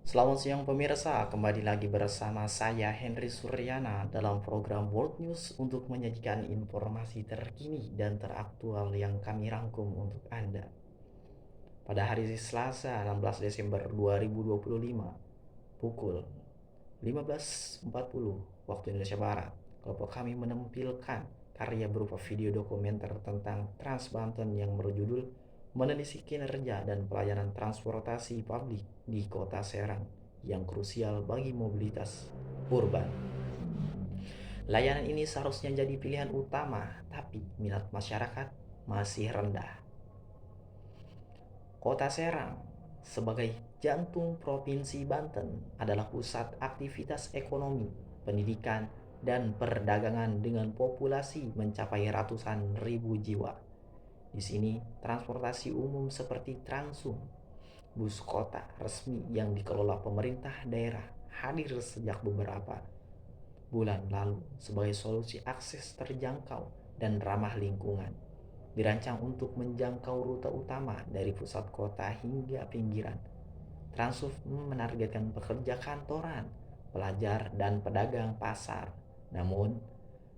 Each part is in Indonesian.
Selamat siang pemirsa, kembali lagi bersama saya Henry Suryana dalam program World News untuk menyajikan informasi terkini dan teraktual yang kami rangkum untuk Anda. Pada hari Selasa 16 Desember 2025 pukul 15.40 waktu Indonesia Barat, kelompok kami menampilkan karya berupa video dokumenter tentang Trans Banten yang berjudul Menelisik Kinerja dan Pelayanan Transportasi Publik di Kota Serang yang krusial bagi mobilitas urban. Layanan ini seharusnya jadi pilihan utama, tapi minat masyarakat masih rendah. Kota Serang sebagai jantung Provinsi Banten adalah pusat aktivitas ekonomi, pendidikan, dan perdagangan dengan populasi mencapai ratusan ribu jiwa. Di sini, transportasi umum seperti Transum, bus kota resmi yang dikelola pemerintah daerah hadir sejak beberapa bulan lalu sebagai solusi akses terjangkau dan ramah lingkungan. Dirancang untuk menjangkau rute utama dari pusat kota hingga pinggiran. Transuf menargetkan pekerja kantoran, pelajar, dan pedagang pasar. Namun,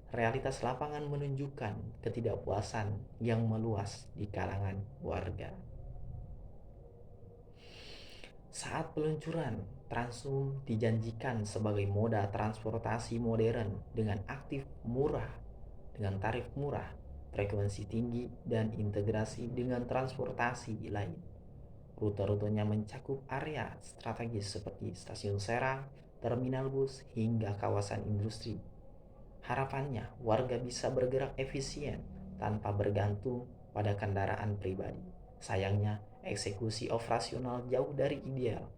realitas lapangan menunjukkan ketidakpuasan yang meluas di kalangan warga. Saat peluncuran, Transum dijanjikan sebagai moda transportasi modern dengan tarif murah, frekuensi tinggi, dan integrasi dengan transportasi lain. Rute-rutenya mencakup area strategis seperti stasiun Serang, terminal bus, hingga kawasan industri. Harapannya, warga bisa bergerak efisien tanpa bergantung pada kendaraan pribadi. Sayangnya, eksekusi operasional jauh dari ideal.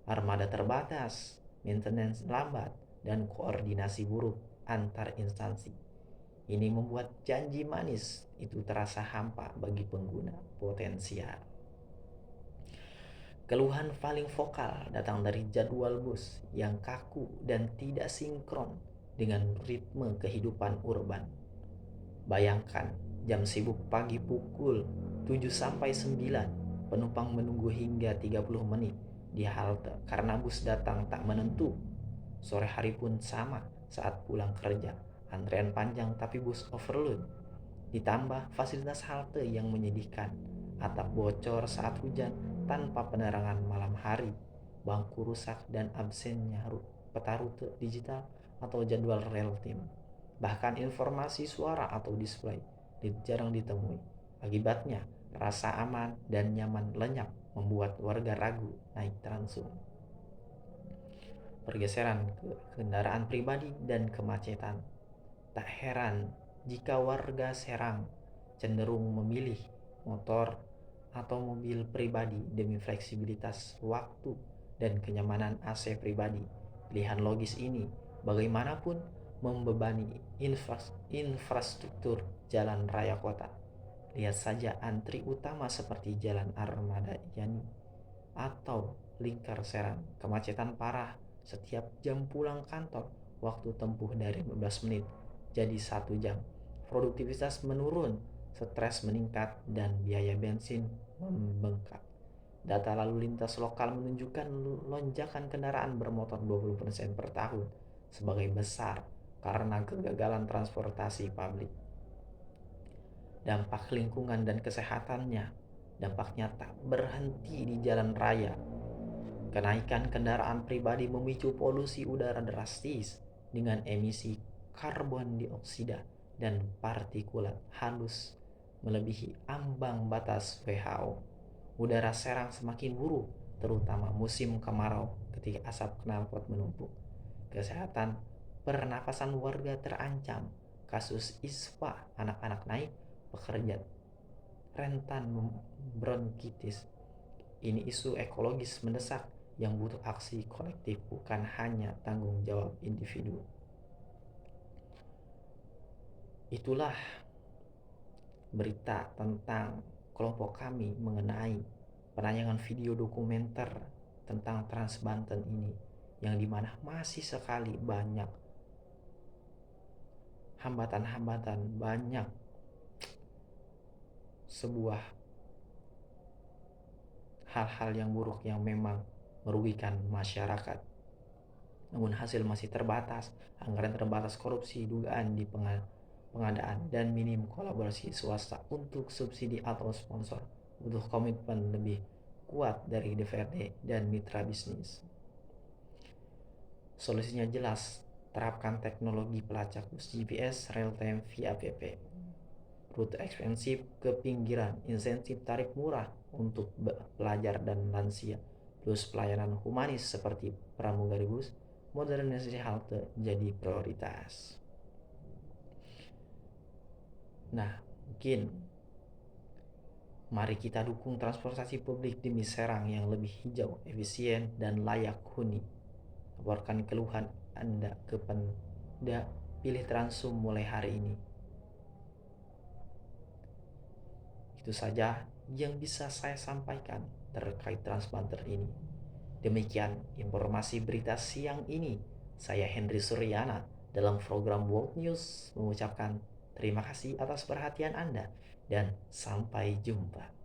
Armada terbatas, maintenance lambat, dan koordinasi buruk antar instansi. Ini membuat janji manis itu terasa hampa bagi pengguna potensial. Keluhan paling vokal datang dari jadwal bus yang kaku dan tidak sinkron dengan ritme kehidupan urban. Bayangkan, jam sibuk pagi pukul 7 sampai 9, penumpang menunggu hingga 30 menit di halte karena bus datang tak menentu. Sore hari pun sama saat pulang kerja, antrean panjang tapi bus overload. Ditambah fasilitas halte yang menyedihkan, atap bocor saat hujan tanpa penerangan malam hari, bangku rusak dan absennya peta rute digital atau jadwal rel tim. Bahkan informasi suara atau display jarang ditemui. Akibatnya, rasa aman dan nyaman lenyap membuat warga ragu naik Transum. Pergeseran ke kendaraan pribadi dan kemacetan. Tak heran jika warga Serang cenderung memilih motor atau mobil pribadi demi fleksibilitas waktu dan kenyamanan AC pribadi. Pilihan logis ini bagaimanapun membebani infrastruktur jalan raya kota. Lihat saja antri utama seperti Jalan Armada Yani atau Lingkar Serang. Kemacetan parah setiap jam pulang kantor, waktu tempuh dari 15 menit jadi 1 jam. Produktivitas menurun, stres meningkat, dan biaya bensin membengkak. Data lalu lintas lokal menunjukkan lonjakan kendaraan bermotor 20% per tahun sebagai besar karena kegagalan transportasi publik. Dampak lingkungan dan kesehatannya, dampaknya tak berhenti di jalan raya. Kenaikan kendaraan pribadi memicu polusi udara drastis dengan emisi karbon dioksida dan partikulat halus melebihi ambang batas WHO. Udara Serang semakin buruk, terutama musim kemarau ketika asap knalpot menumpuk. Kesehatan pernapasan warga terancam. Kasus ispa anak-anak naik, pekerja rentan bronkitis. Ini isu ekologis mendesak yang butuh aksi kolektif, bukan hanya tanggung jawab individu. Itulah berita tentang kelompok kami mengenai penayangan video dokumenter tentang Trans Banten ini, yang dimana masih sekali banyak hambatan-hambatan, banyak sebuah hal-hal yang buruk yang memang merugikan masyarakat. Namun hasil masih terbatas, anggaran terbatas, korupsi, dugaan di pengadaan, dan minim kolaborasi swasta untuk subsidi atau sponsor. Butuh komitmen lebih kuat dari DPRD dan mitra bisnis. Solusinya jelas, terapkan teknologi pelacak bus GPS real time via PP, rute ekspensif ke pinggiran, insentif tarif murah untuk pelajar dan lansia, plus pelayanan humanis seperti pramugari bus, modernisasi halte jadi prioritas. Nah, mungkin mari kita dukung transportasi publik demi Serang yang lebih hijau, efisien, dan layak huni. Laporkan keluhan Anda ke Pemda, pilih Transum mulai hari ini. Itu saja yang bisa saya sampaikan terkait Transbanter ini. Demikian informasi berita siang ini. Saya Henry Suryana dalam program World News mengucapkan terima kasih atas perhatian Anda dan sampai jumpa.